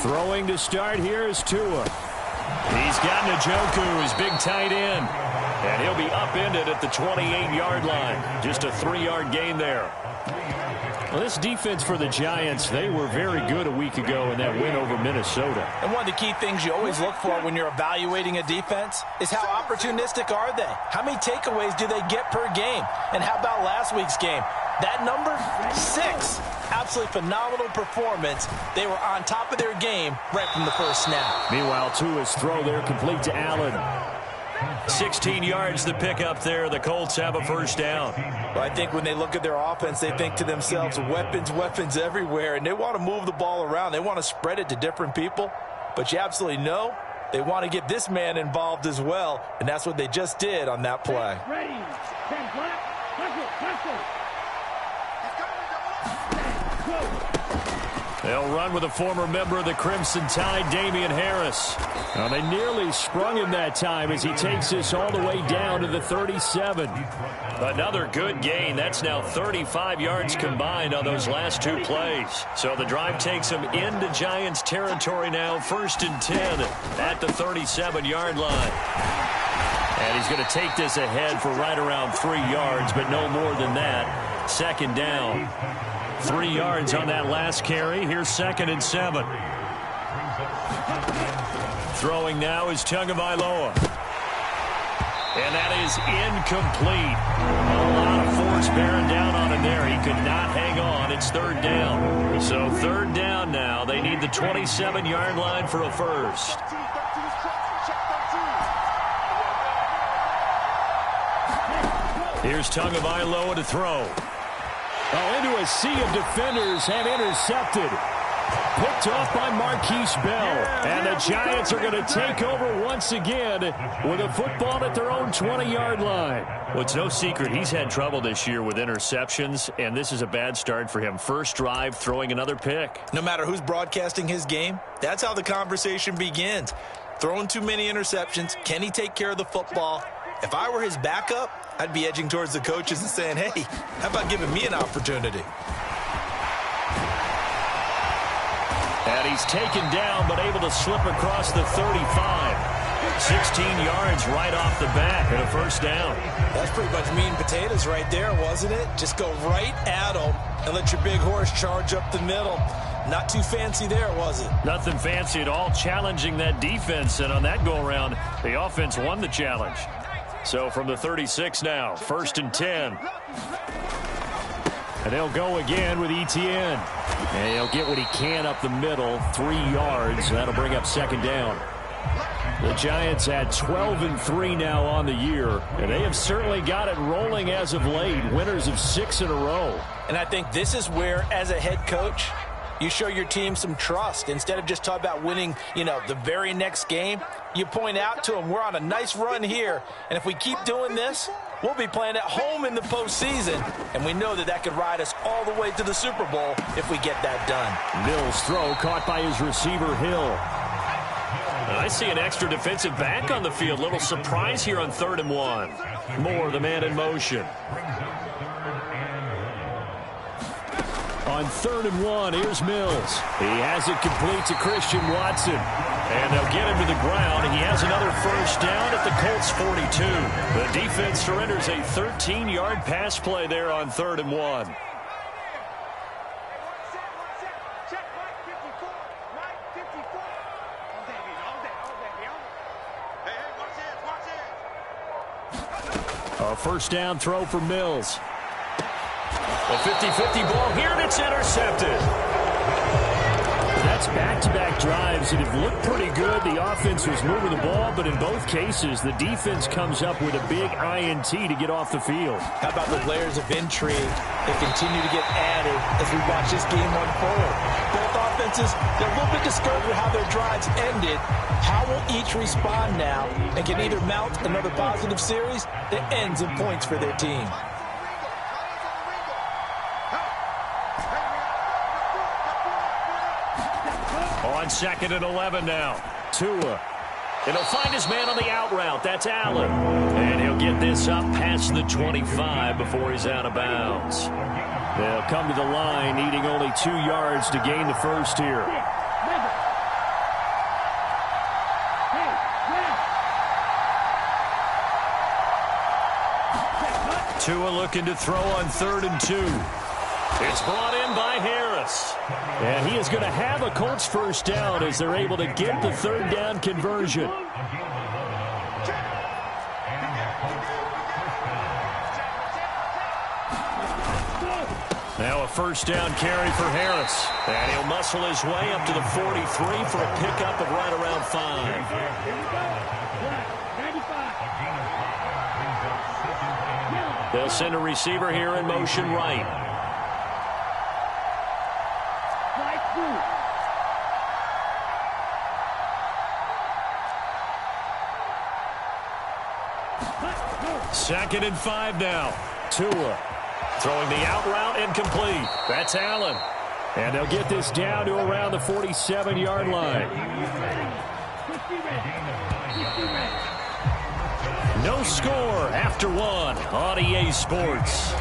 Throwing to start here is Tua. He's got Njoku, his big tight end. And he'll be upended at the 28-yard line. Just a 3-yard gain there. Well, this defense for the Giants, they were very good a week ago in that win over Minnesota. And one of the key things you always look for when you're evaluating a defense is how opportunistic are they? How many takeaways do they get per game? And how about last week's game? That number, 6. Absolutely phenomenal performance. They were on top of their game right from the first snap. Meanwhile, Tua's throw there complete to Allen. 16 yards to pick up there. The Colts have a first down. Well, I think when they look at their offense, they think to themselves, weapons, weapons everywhere, and they want to move the ball around. They want to spread it to different people, but you absolutely know they want to get this man involved as well, and that's what they just did on that play. Ready. 10 black. Let's go. They'll run with a former member of the Crimson Tide, Damian Harris. Now, they nearly sprung him that time as he takes this all the way down to the 37. Another good gain. That's now 35 yards combined on those last 2 plays. So the drive takes him into Giants territory now, 1st and 10 at the 37-yard line. And he's going to take this ahead for right around 3 yards, but no more than that. 2nd down. 3 yards on that last carry. Here's 2nd and 7. Throwing now is Tagovailoa. And that is incomplete. A lot of force bearing down on him there. He could not hang on. It's 3rd down. So 3rd down now. They need the 27-yard line for a first. Here's Tagovailoa to throw. Oh, into a sea of defenders and intercepted. Picked off by Marquise Bell. And the Giants are going to take over once again with a football at their own 20-yard line. Well, it's no secret he's had trouble this year with interceptions, and this is a bad start for him. First drive, throwing another pick. No matter who's broadcasting his game, that's how the conversation begins. Throwing too many interceptions. Can he take care of the football? If I were his backup, I'd be edging towards the coaches and saying, hey, how about giving me an opportunity? And he's taken down, but able to slip across the 35. 16 yards right off the bat and a first down. That's pretty much meat and potatoes right there, wasn't it? Just go right at him and let your big horse charge up the middle. Not too fancy there, was it? Nothing fancy at all, challenging that defense. And on that go-around, the offense won the challenge. So from the 36 now, 1st and 10. And they'll go again with Etienne. And he'll get what he can up the middle, 3 yards. That'll bring up 2nd down. The Giants at 12-3 now on the year. And they have certainly got it rolling as of late. Winners of 6 in a row. And I think this is where, as a head coach, you show your team some trust. Instead of just talking about winning, the very next game, you point out to them, we're on a nice run here. And if we keep doing this, we'll be playing at home in the postseason. And we know that could ride us all the way to the Super Bowl if we get that done. Mills' throw caught by his receiver, Hill. And I see an extra defensive back on the field. Little surprise here on 3rd and 1. Moore, the man in motion. On 3rd and 1, here's Mills. He has it complete to Christian Watson. And they'll get him to the ground. He has another first down at the Colts 42. The defense surrenders a 13-yard pass play there on 3rd and 1. A first down throw for Mills. A 50-50 ball here, and it's intercepted. That's back-to-back drives that have looked pretty good. The offense was moving the ball, but in both cases, the defense comes up with a big INT to get off the field. How about the layers of intrigue that continue to get added as we watch this game unfold? Both offenses, they're a little bit discouraged with how their drives ended. How will each respond now and can either mount another positive series that ends in points for their team? On 2nd and 11 now. Tua. And he'll find his man on the out route. That's Allen. And he'll get this up past the 25 before he's out of bounds. They'll come to the line, needing only 2 yards to gain the first here. Tua looking to throw on 3rd and 2. It's brought in by Harris. And he is going to have a Colts first down as they're able to get the 3rd down conversion. Now a first down carry for Harris. And he'll muscle his way up to the 43 for a pickup of right around 5. They'll send a receiver here in motion right. Second and 5 now. Tua throwing the out route incomplete. That's Allen. And they'll get this down to around the 47-yard line. No score after 1 on EA Sports.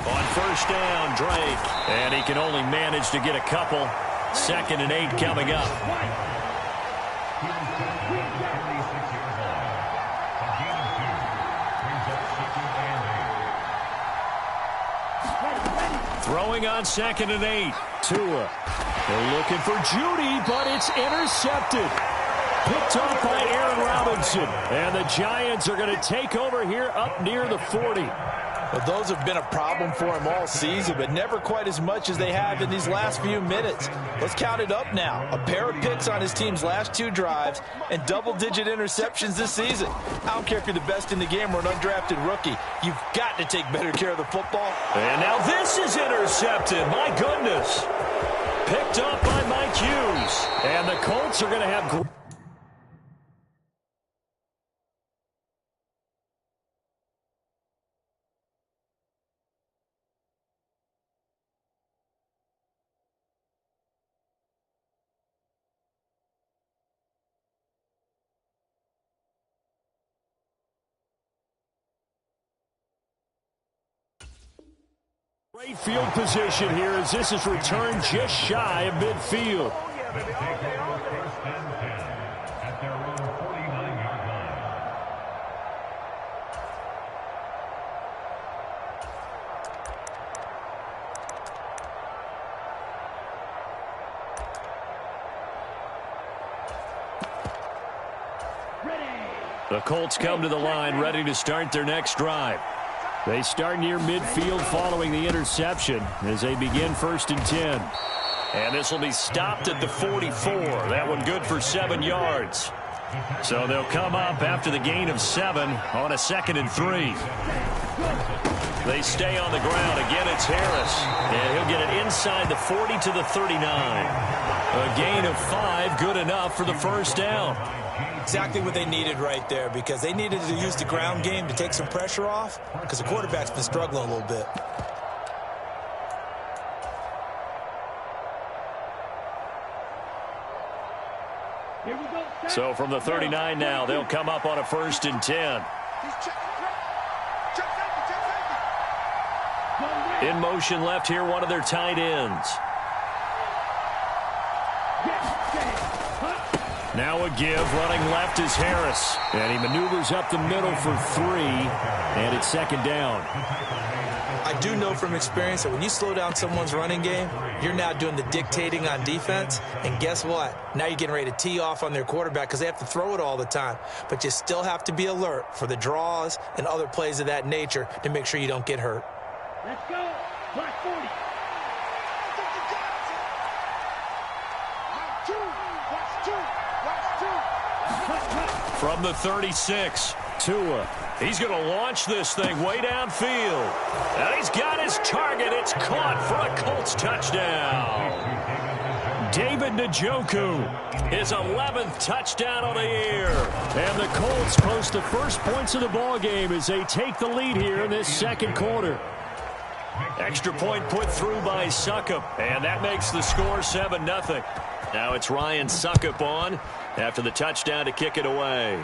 On first down, Drake. And he can only manage to get a couple. 2nd and 8 coming up. Throwing on 2nd and 8. Tua. They're looking for Judy, but it's intercepted. Picked off by Aaron Robinson. And the Giants are going to take over here up near the 40. Well, those have been a problem for him all season, but never quite as much as they have in these last few minutes. Let's count it up now. A pair of picks on his team's last 2 drives and double-digit interceptions this season. I don't care if you're the best in the game or an undrafted rookie. You've got to take better care of the football. And now this is intercepted. My goodness. Picked up by Mike Hughes. And the Colts are going to have... Great field position here as this is returned just shy of midfield. The Colts come to the line ready to start their next drive. They start near midfield following the interception as they begin 1st and 10. And this will be stopped at the 44. That one good for 7 yards. So they'll come up after the gain of 7 on a 2nd and 3. They stay on the ground. Again, it's Harris. And he'll get it inside the 40 to the 39. A gain of 5, good enough for the first down. Exactly what they needed right there, because they needed to use the ground game to take some pressure off, because the quarterback's been struggling a little bit. So from the 39 now, they'll come up on a 1st and 10. In motion left here, one of their tight ends. Now a give, running left is Harris. And he maneuvers up the middle for 3, and it's 2nd down. I do know from experience that when you slow down someone's running game, you're now doing the dictating on defense. And guess what? Now you're getting ready to tee off on their quarterback because they have to throw it all the time. But you still have to be alert for the draws and other plays of that nature to make sure you don't get hurt. Let's go. Black 40. From the 36, Tua. He's going to launch this thing way downfield. And he's got his target. It's caught for a Colts touchdown. David Njoku, his 11th touchdown on the year. And the Colts post the first points of the ball game as they take the lead here in this second quarter. Extra point put through by Succop, and that makes the score 7-0. Now it's Ryan Succop on after the touchdown to kick it away.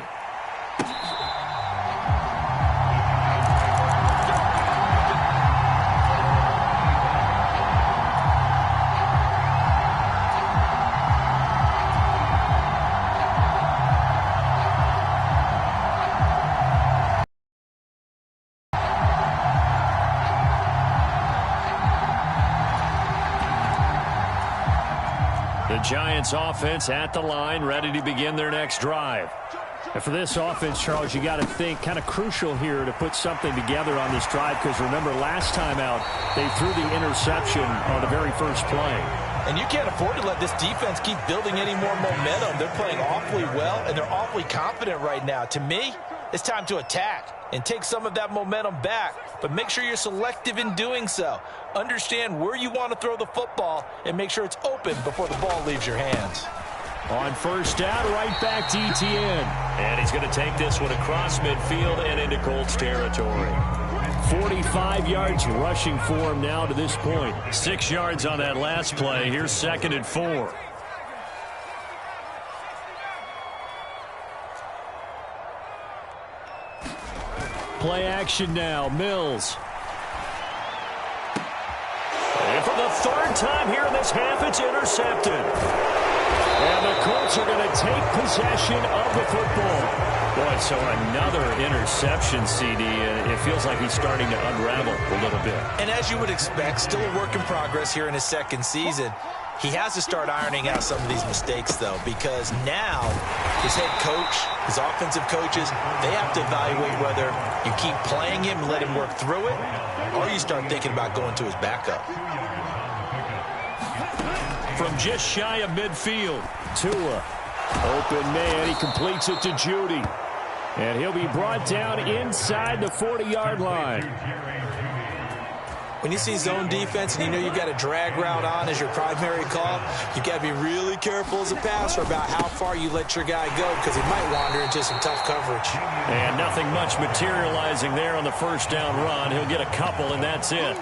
The Giants offense at the line, ready to begin their next drive. And for this offense, Charles, you got to think kind of crucial here to put something together on this drive, because remember last time out they threw the interception on the very first play. And you can't afford to let this defense keep building any more momentum. They're playing awfully well, and they're awfully confident right now. To me, it's time to attack and take some of that momentum back, but make sure you're selective in doing so. Understand where you want to throw the football and make sure it's open before the ball leaves your hands. On first down, right back to Etienne. And he's going to take this one across midfield and into Colts territory. 45 yards rushing for him now to this point. 6 yards on that last play. Here's 2nd and 4. Play action now. Mills. And for the third time here in this half, it's intercepted. And the Colts are going to take possession of the football. Boy, so another interception, CD. It feels like he's starting to unravel a little bit. And as you would expect, still a work in progress here in his second season. He has to start ironing out some of these mistakes, though, because now his head coach, his offensive coaches, they have to evaluate whether you keep playing him and let him work through it, or you start thinking about going to his backup. From just shy of midfield, Tua. Open man, he completes it to Judy. And he'll be brought down inside the 40-yard line. When you see zone defense and you know you've got a drag route on as your primary call, you've got to be really careful as a passer about how far you let your guy go, because he might wander into some tough coverage. And nothing much materializing there on the first down run. He'll get a couple, and that's it.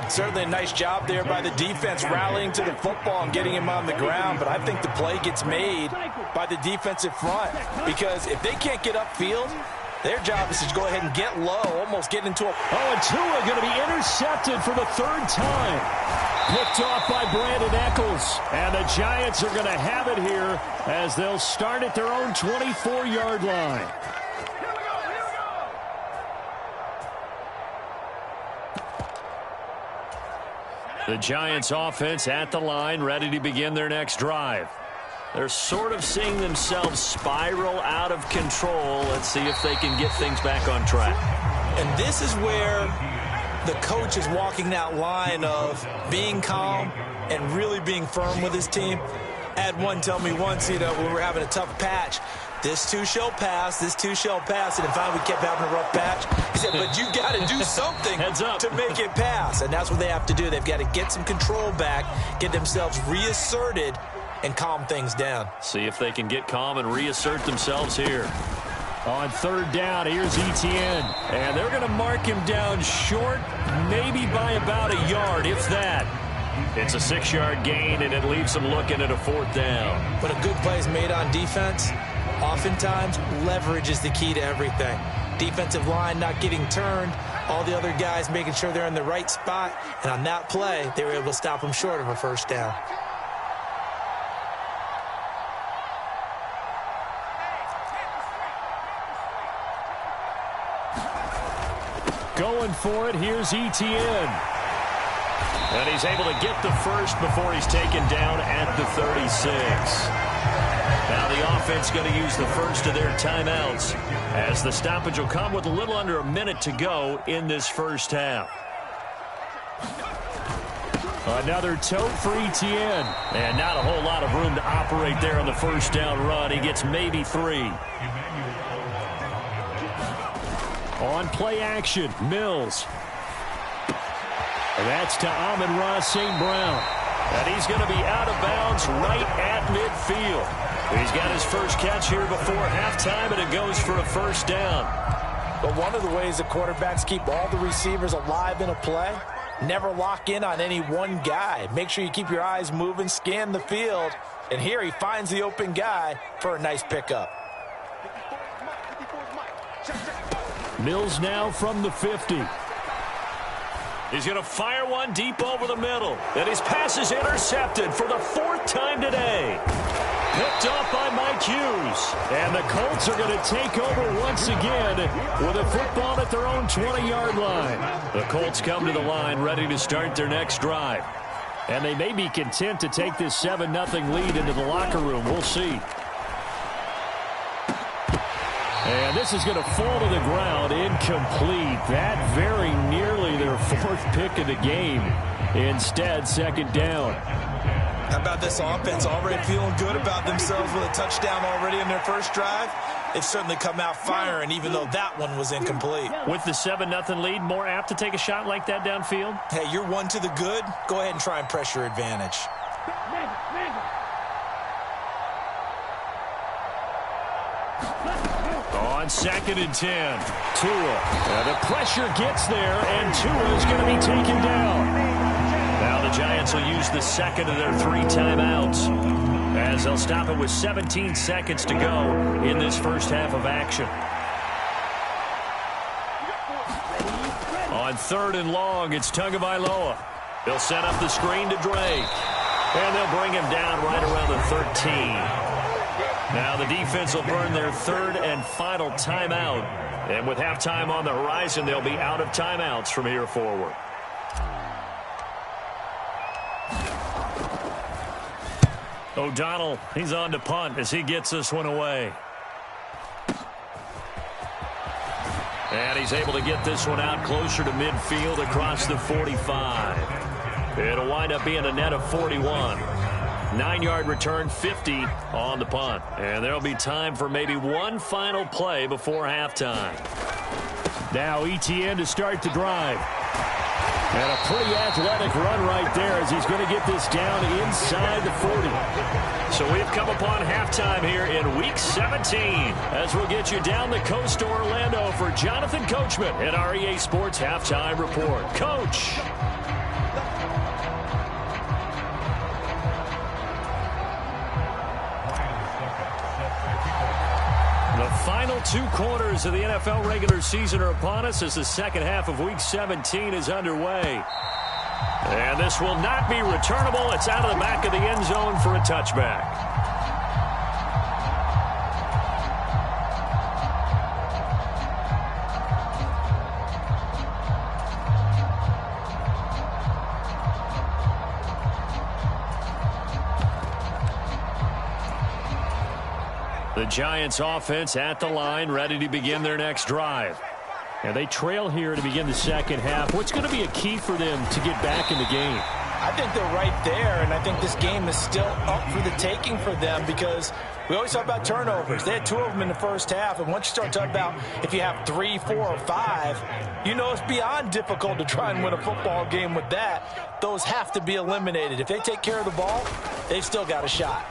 Certainly a nice job there by the defense rallying to the football and getting him on the ground, but I think the play gets made by the defensive front, because if they can't get upfield, their job is to go ahead and get low, almost get into a... Oh, and Tua going to be intercepted for the third time. Picked off by Brandon Eccles. And the Giants are going to have it here as they'll start at their own 24-yard line. The Giants offense at the line, ready to begin their next drive. They're sort of seeing themselves spiral out of control. Let's see if they can get things back on track. And this is where the coach is walking that line of being calm and really being firm with his team. I had one tell me once, when we were having a tough patch, this too shall pass, this too shall pass. And finally we kept having a rough patch. He said, but you got to do something to make it pass. And that's what they have to do. They've got to get some control back, get themselves reasserted, and calm things down. See if they can get calm and reassert themselves here. On third down, here's Etienne. And they're going to mark him down short, maybe by about a yard, if that. It's a 6-yard gain, and it leaves them looking at a fourth down. When a good play is made on defense, oftentimes leverage is the key to everything. Defensive line not getting turned, all the other guys making sure they're in the right spot. And on that play, they were able to stop them short of a first down. Going for it, here's Etienne. And he's able to get the first before he's taken down at the 36. Now the offense going to use the first of their timeouts, as the stoppage will come with a little under a minute to go in this first half. Another tote for Etienne. And not a whole lot of room to operate there on the first down run. He gets maybe 3. On play action, Mills. And that's to Amon-Ra St. Brown. And he's going to be out of bounds right at midfield. He's got his first catch here before halftime, and it goes for a first down. But one of the ways the quarterbacks keep all the receivers alive in a play, never lock in on any one guy. Make sure you keep your eyes moving, scan the field. And here he finds the open guy for a nice pickup. Mills now from the 50. He's going to fire one deep over the middle. And his pass is intercepted for the 4th time today. Picked off by Mike Hughes. And the Colts are going to take over once again with a football at their own 20-yard line. The Colts come to the line ready to start their next drive. And they may be content to take this 7-0 lead into the locker room. We'll see. And this is going to fall to the ground, incomplete. That very nearly their 4th pick of the game. Instead, 2nd down. How about this offense already feeling good about themselves with a touchdown already in their first drive? They've certainly come out firing, even though that one was incomplete. With the 7-0 lead, more apt to take a shot like that downfield? Hey, you're one to the good. Go ahead and try and press your advantage. On 2nd and 10, Tua. The pressure gets there, and Tua is going to be taken down. Now the Giants will use the 2nd of their 3 timeouts, as they'll stop it with 17 seconds to go in this first half of action. On 3rd and long, it's Tagovailoa. They'll set up the screen to Drake, and they'll bring him down right around the 13. Now the defense will burn their 3rd and final timeout. And with halftime on the horizon, they'll be out of timeouts from here forward. O'Donnell, he's on to punt as he gets this one away. And he's able to get this one out closer to midfield across the 45. It'll wind up being a net of 41. 9-yard return, 50 on the punt. And there'll be time for maybe one final play before halftime. Now Etienne to start the drive. And a pretty athletic run right there as he's going to get this down inside the 40. So we've come upon halftime here in Week 17 as we'll get you down the coast to Orlando for Jonathan Coachman at our EA Sports Halftime Report. Coach. The final 2 quarters of the NFL regular season are upon us as the second half of Week 17 is underway. And this will not be returnable. It's out of the back of the end zone for a touchback. The Giants offense at the line, ready to begin their next drive. And they trail here to begin the second half. What's going to be a key for them to get back in the game? I think they're right there, and I think this game is still up for the taking for them because we always talk about turnovers. They had 2 of them in the first half, and once you start talking about if you have 3, 4, or 5, you know it's beyond difficult to try and win a football game with that. Those have to be eliminated. If they take care of the ball, they've still got a shot.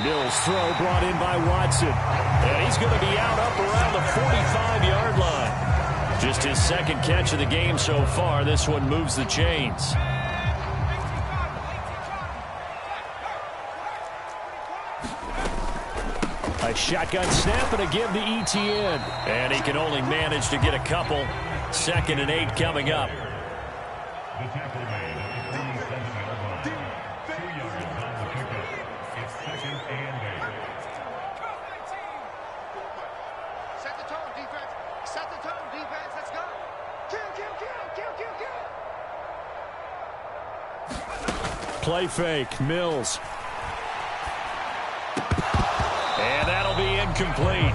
Mills throw brought in by Watson. And he's going to be out up around the 45-yard line. Just his 2nd catch of the game so far. This one moves the chains. A shotgun snap and a give to Etienne. And he can only manage to get a couple. 2nd and 8 coming up. Play fake, Mills. And that'll be incomplete.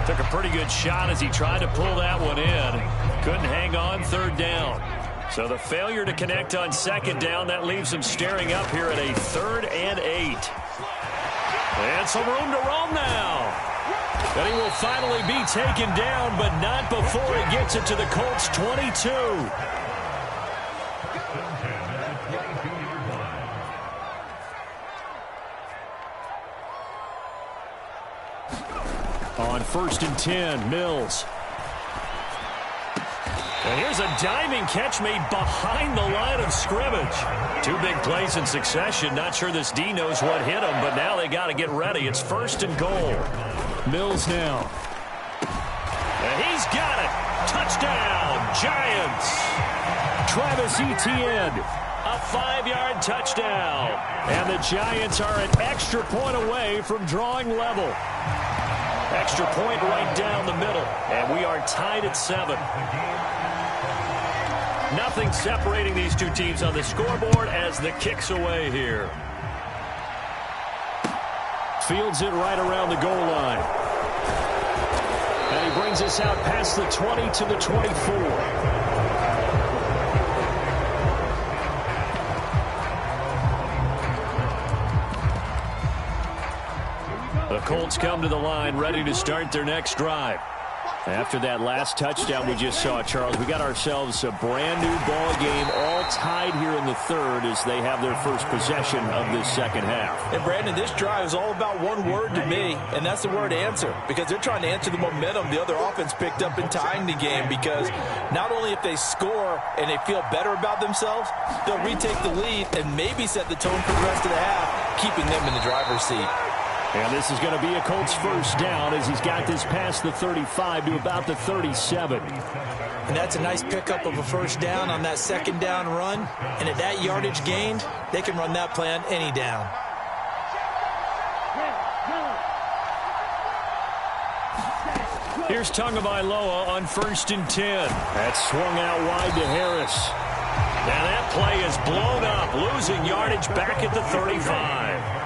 Took a pretty good shot as he tried to pull that one in. Couldn't hang on 3rd down. So the failure to connect on 2nd down, that leaves him staring up here at a 3rd and 8. And some room to roam now. And he will finally be taken down, but not before he gets it to the Colts 22. On 1st and 10, Mills. And here's a diving catch made behind the line of scrimmage. 2 big plays in succession. Not sure this D knows what hit him, but now they got to get ready. It's 1st and goal. Mills now. And he's got it. Touchdown, Giants. Travis Etienne, a 5-yard touchdown. And the Giants are an extra point away from drawing level. Extra point right down the middle. And we are tied at 7. Nothing separating these two teams on the scoreboard as the kick's away here. Fields it right around the goal line. And he brings us out past the 20 to the 24. The Colts come to the line ready to start their next drive. After that last touchdown we just saw, Charles, we got ourselves a brand new ball game, all tied here in the 3rd as they have their first possession of this second half. And Brandon, this drive is all about one word to me, and that's the word answer, because they're trying to answer the momentum the other offense picked up in tying the game, because not only if they score and they feel better about themselves, they'll retake the lead and maybe set the tone for the rest of the half, keeping them in the driver's seat. And this is going to be a Colts first down as he's got this past the 35 to about the 37. And that's a nice pickup of a first down on that second down run. And at that yardage gained, they can run that play on any down. Here's Tagovailoa on 1st and 10. That's swung out wide to Harris. Now that play is blown up, losing yardage back at the 35.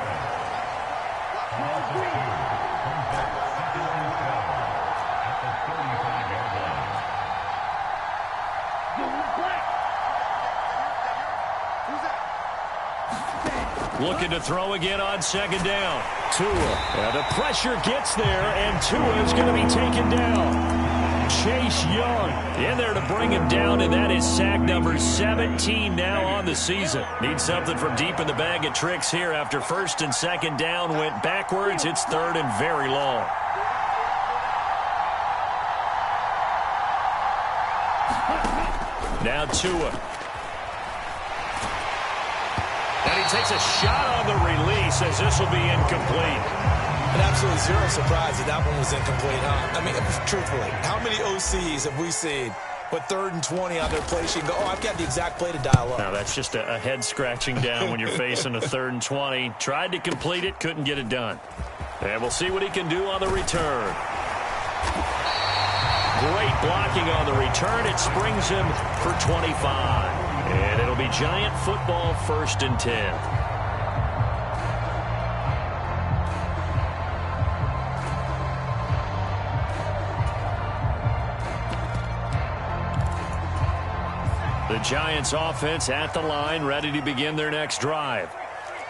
Looking to throw again on 2nd down. Tua. And the pressure gets there, and Tua is going to be taken down. Chase Young in there to bring him down, and that is sack number 17 now on the season. Need something from deep in the bag of tricks here after 1st and 2nd down went backwards. It's 3rd and very long. Now Tua. And he takes a shot on the release as this will be incomplete. And absolutely zero surprise that that one was incomplete, huh? I mean, truthfully, how many OCs have we seen with 3rd and 20 on their play sheet and go, oh, I've got the exact play to dial up? Now, that's just a head scratching down when you're facing a 3rd and 20. Tried to complete it, couldn't get it done. And we'll see what he can do on the return. Great blocking on the return. It springs him for 25. And it'll be Giant football 1st and 10. The Giants offense at the line, ready to begin their next drive.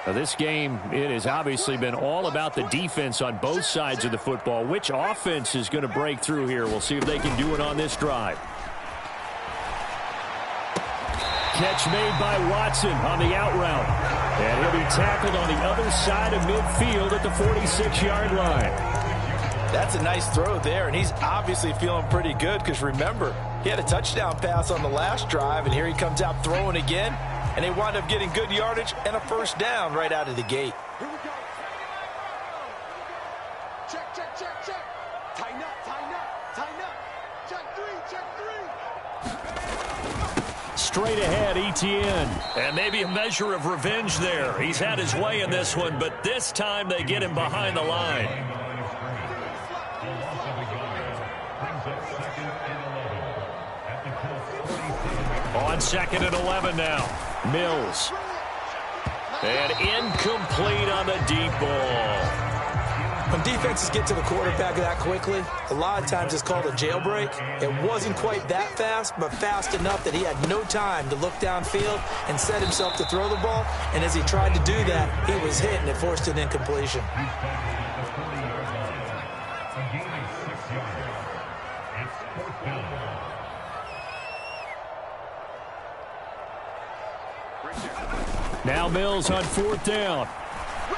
Now, this game, it has obviously been all about the defense on both sides of the football. Which offense is going to break through here? We'll see if they can do it on this drive. Catch made by Watson on the out route. And he'll be tackled on the other side of midfield at the 46-yard line. That's a nice throw there, and he's obviously feeling pretty good because, remember, he had a touchdown pass on the last drive, and here he comes out throwing again, and they wind up getting good yardage and a first down right out of the gate. Here we go. Check, check, check, check. Tighten up, tighten up, tighten up. Check three, check three. Straight ahead, Etienne. And maybe a measure of revenge there. He's had his way in this one, but this time they get him behind the line. On 2nd and 11 now. Mills. And incomplete on the deep ball. When defenses get to the quarterback that quickly, a lot of times it's called a jailbreak. It wasn't quite that fast, but fast enough that he had no time to look downfield and set himself to throw the ball. And as he tried to do that, he was hit, and it forced an incompletion. Now Mills on 4th down.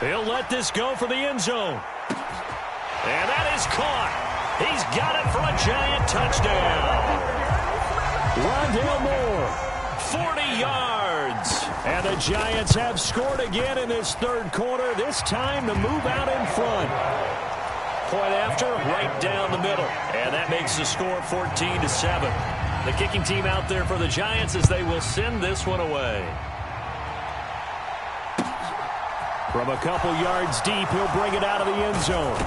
He'll let this go for the end zone. And that is caught. He's got it for a Giant touchdown. Rondale Moore, 40 yards. And the Giants have scored again in this third quarter, this time to move out in front. Point after, right down the middle. And that makes the score 14-7. The kicking team out there for the Giants as they will send this one away. From a couple yards deep, he'll bring it out of the end zone.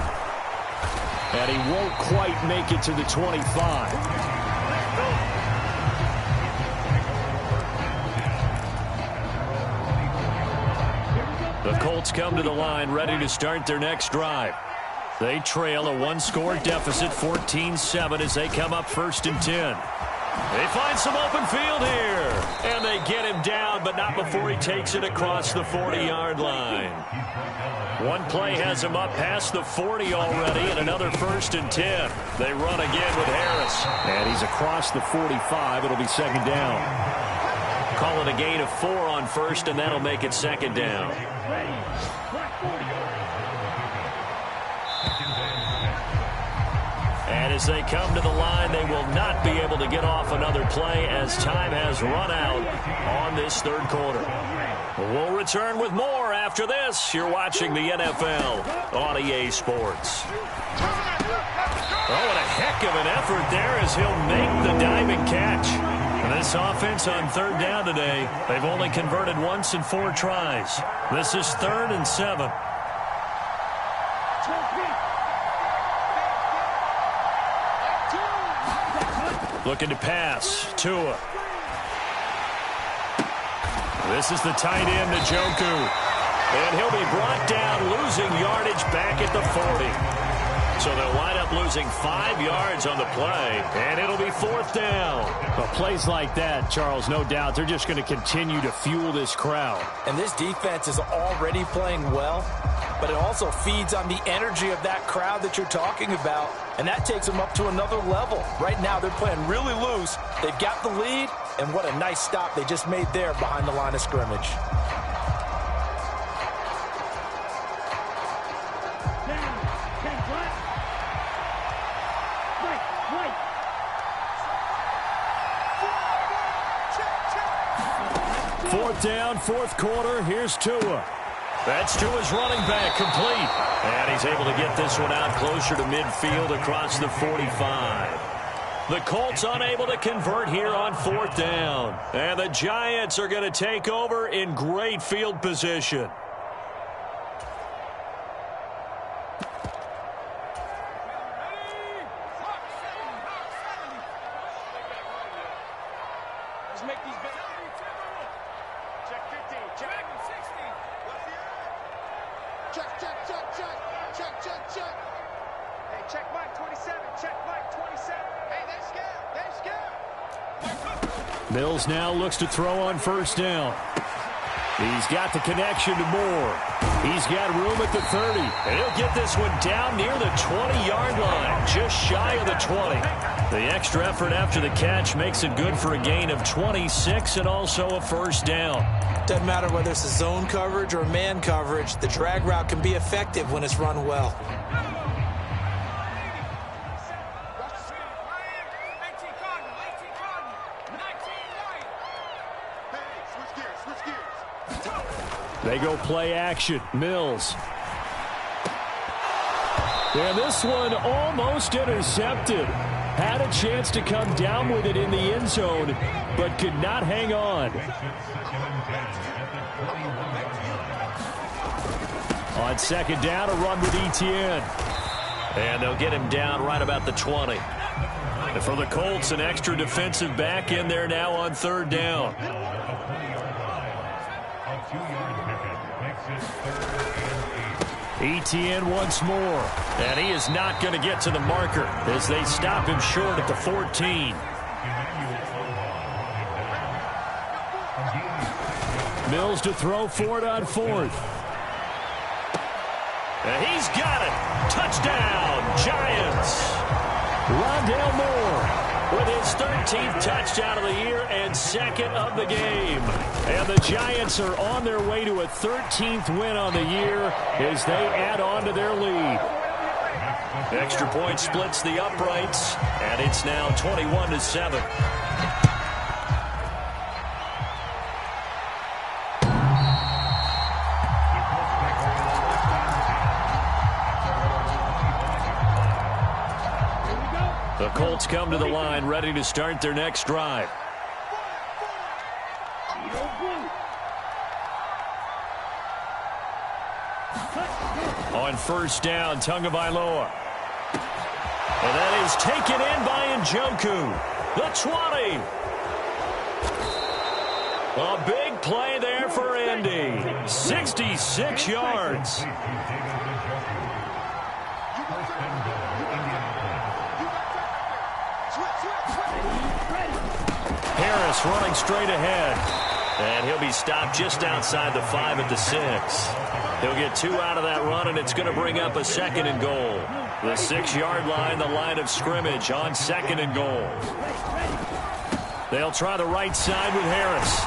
And he won't quite make it to the 25. The Colts come to the line ready to start their next drive. They trail a one-score deficit, 14-7, as they come up 1st and 10. They find some open field here. And they get him down, but not before he takes it across the 40-yard line. One play has him up past the 40 already, and another 1st and 10. They run again with Harris. And he's across the 45. It'll be 2nd down. Call it a gain of 4 on 1st, and that'll make it 2nd down. And as they come to the line, they will not be able to get off another play as time has run out on this third quarter. We'll return with more after this. You're watching the NFL on EA Sports. Oh, what a heck of an effort there as he'll make the diving catch. And this offense on 3rd down today, they've only converted once in 4 tries. This is 3rd and 7. Looking to pass. Tua. This is the tight end, Njoku. And he'll be brought down, losing yardage back at the 40. So they'll wind up losing 5 yards on the play, and it'll be 4th down. Well, plays like that, Charles, no doubt, they're just going to continue to fuel this crowd. And this defense is already playing well, but it also feeds on the energy of that crowd that you're talking about, and that takes them up to another level. Right now, they're playing really loose. They've got the lead, and what a nice stop they just made there behind the line of scrimmage. Fourth down, 4th quarter. Here's Tua. That's Tua's running back, complete. And he's able to get this one out closer to midfield across the 45. The Colts unable to convert here on 4th down. And the Giants are going to take over in great field position. Mills now looks to throw on 1st down. He's got the connection to Moore. He's got room at the 30. And he'll get this one down near the 20-yard line, just shy of the 20. The extra effort after the catch makes it good for a gain of 26 and also a 1st down. Doesn't matter whether it's a zone coverage or man coverage, the drag route can be effective when it's run well. They go play action. Mills. And this one almost intercepted. Had a chance to come down with it in the end zone, but could not hang on. On 2nd down, a run with Etienne. And they'll get him down right about the 20. And for the Colts, an extra defensive back in there now on 3rd down. Etienne once more. And he is not going to get to the marker as they stop him short at the 14. Mills to throw for it on 4th. And he's got it. Touchdown, Giants. Rondale Moore with his 13th touchdown of the year and 2nd of the game. And the Giants are on their way to a 13th win on the year as they add on to their lead. Extra point splits the uprights, and it's now 21-7. The Colts come to the line, ready to start their next drive. On first down, Tagovailoa. And that is taken in by Njoku. The 20. A big play there for Indy. 66 yards. Harris running straight ahead. And he'll be stopped just outside the 5 at the 6. He'll get 2 out of that run, and it's going to bring up a 2nd and goal. The 6-yard line, the line of scrimmage on 2nd and goal. They'll try the right side with Harris.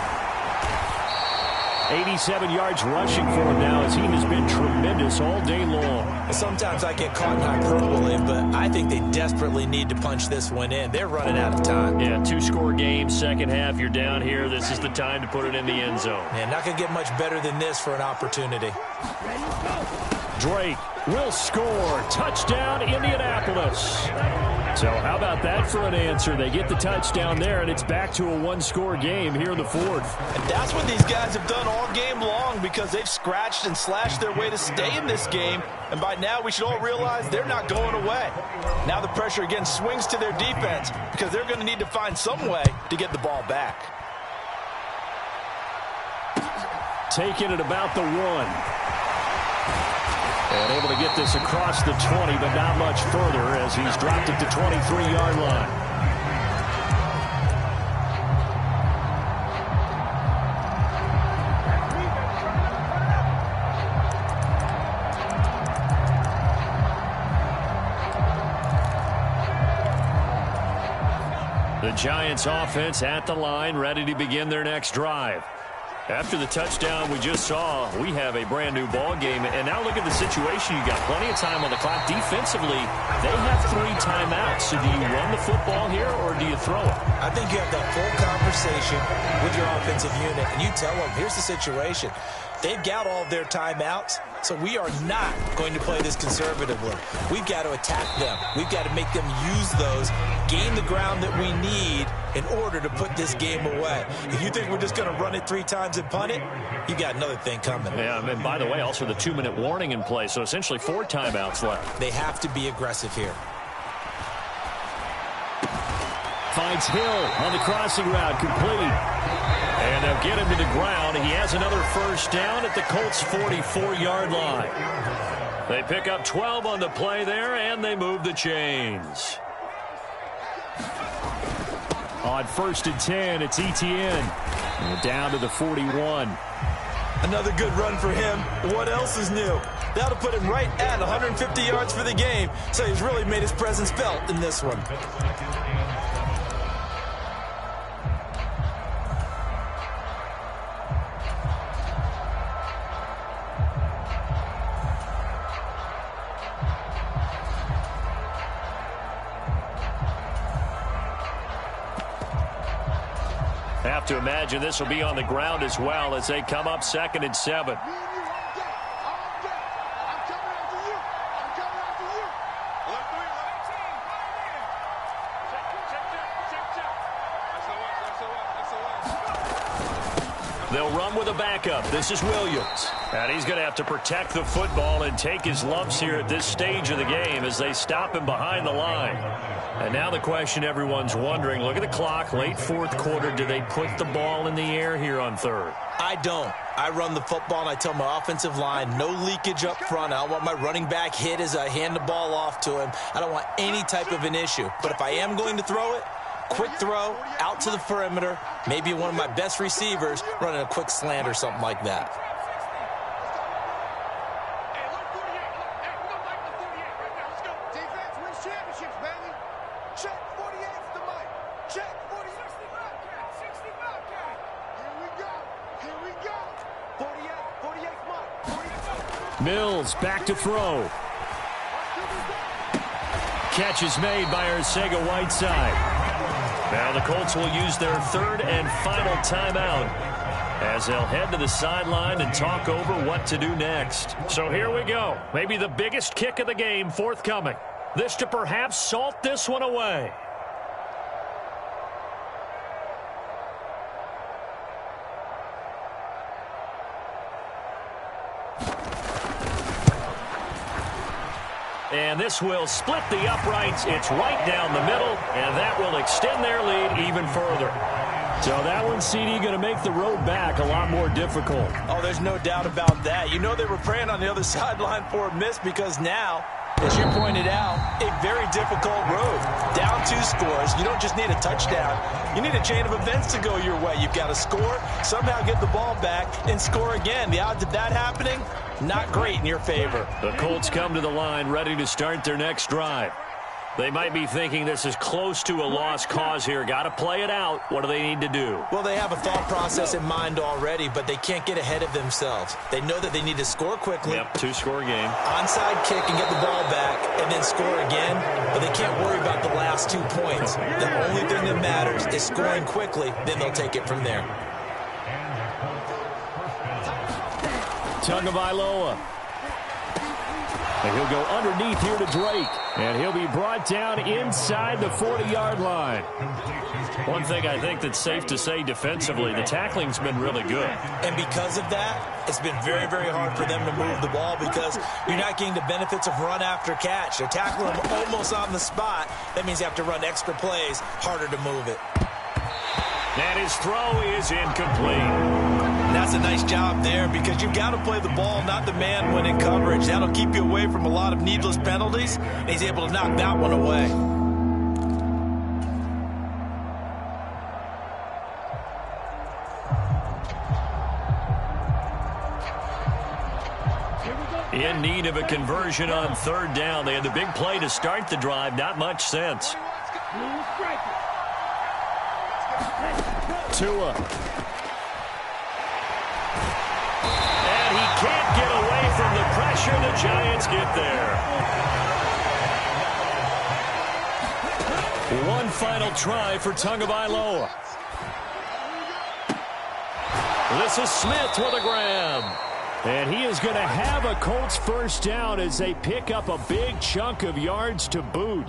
87 yards rushing for him now. His team has been tremendous all day long. Sometimes I get caught in hyperbole, but I think they desperately need to punch this one in. They're running out of time. Yeah, 2-score game, second half, you're down here. This is the time to put it in the end zone. Yeah, not going to get much better than this for an opportunity. Drake will score. Touchdown, Indianapolis. So how about that for an answer? They get the touchdown there, and it's back to a 1-score game here in the 4th. And that's what these guys have done all game long, because they've scratched and slashed their way to stay in this game. And by now, we should all realize they're not going away. Now the pressure again swings to their defense, because they're going to need to find some way to get the ball back. Taking it about the 1. And able to get this across the 20, but not much further as he's dropped at the 23-yard line. The Giants offense at the line, ready to begin their next drive. After the touchdown we just saw, we have a brand-new ball game. And now look at the situation. You got plenty of time on the clock. Defensively, they have 3 timeouts. So do you run the football here, or do you throw it? I think you have that full conversation with your offensive unit, and you tell them, here's the situation. They've got all of their timeouts, so we are not going to play this conservatively. We've got to attack them. We've got to make them use those, gain the ground that we need in order to put this game away. If you think we're just going to run it 3 times and punt it, you got another thing coming. Yeah, and by the way, also the 2-minute warning in play, so essentially 4 timeouts left. They have to be aggressive here. Finds Hill on the crossing route, complete. And they'll get him to the ground. He has another first down at the Colts' 44-yard line. They pick up 12 on the play there, and they move the chains. On 1st and 10, it's Etienne. And down to the 41. Another good run for him. What else is new? That'll put him right at 150 yards for the game. So he's really made his presence felt in this one. Have to imagine this will be on the ground as well as they come up 2nd and 7. They'll run with a backup. This is Williams. And he's going to have to protect the football and take his lumps here at this stage of the game as they stop him behind the line. And now the question everyone's wondering, look at the clock, late 4th quarter, do they put the ball in the air here on 3rd? I don't. I run the football, and I tell my offensive line, no leakage up front. I don't want my running back hit as I hand the ball off to him. I don't want any type of an issue. But if I am going to throw it, quick throw, out to the perimeter, maybe one of my best receivers running a quick slant or something like that. Mills back to throw. catch is made by Arcega-Whiteside. Now the Colts will use their third and final timeout as they'll head to the sideline and talk over what to do next. So here we go. Maybe the biggest kick of the game forthcoming. This to perhaps salt this one away. And this will split the uprights. It's right down the middle, and that will extend their lead even further. So that one, CD, going to make the road back a lot more difficult. Oh, there's no doubt about that. You know they were praying on the other sideline for a miss because now, as you pointed out, a very difficult road. Down 2 scores. You don't just need a touchdown. You need a chain of events to go your way. You've got to score, somehow get the ball back, and score again. The odds of that happening, not great in your favor. The Colts come to the line ready to start their next drive. They might be thinking this is close to a lost cause here. Got to play it out. What do they need to do? Well, they have a thought process in mind already, but they can't get ahead of themselves. They know that they need to score quickly. Yep, 2-score game. Onside kick and get the ball back and then score again, but they can't worry about the last 2 points. The only thing that matters is scoring quickly, then they'll take it from there. Tagovailoa. And he'll go underneath here to Drake. And he'll be brought down inside the 40-yard line. One thing I think that's safe to say defensively, the tackling's been really good. And because of that, it's been very, very hard for them to move the ball because you're not getting the benefits of run after catch. They're tackling them almost on the spot. That means you have to run extra plays, harder to move it. And his throw is incomplete. And that's a nice job there because you've got to play the ball, not the man when in coverage. That'll keep you away from a lot of needless penalties. And he's able to knock that one away. In need of a conversion on 3rd down. They had the big play to start the drive. Not much sense. Tua. And he can't get away from the pressure. The Giants get there. One final try for Tagovailoa. This is Smith with a grab. And he is going to have a Colts first down as they pick up a big chunk of yards to boot.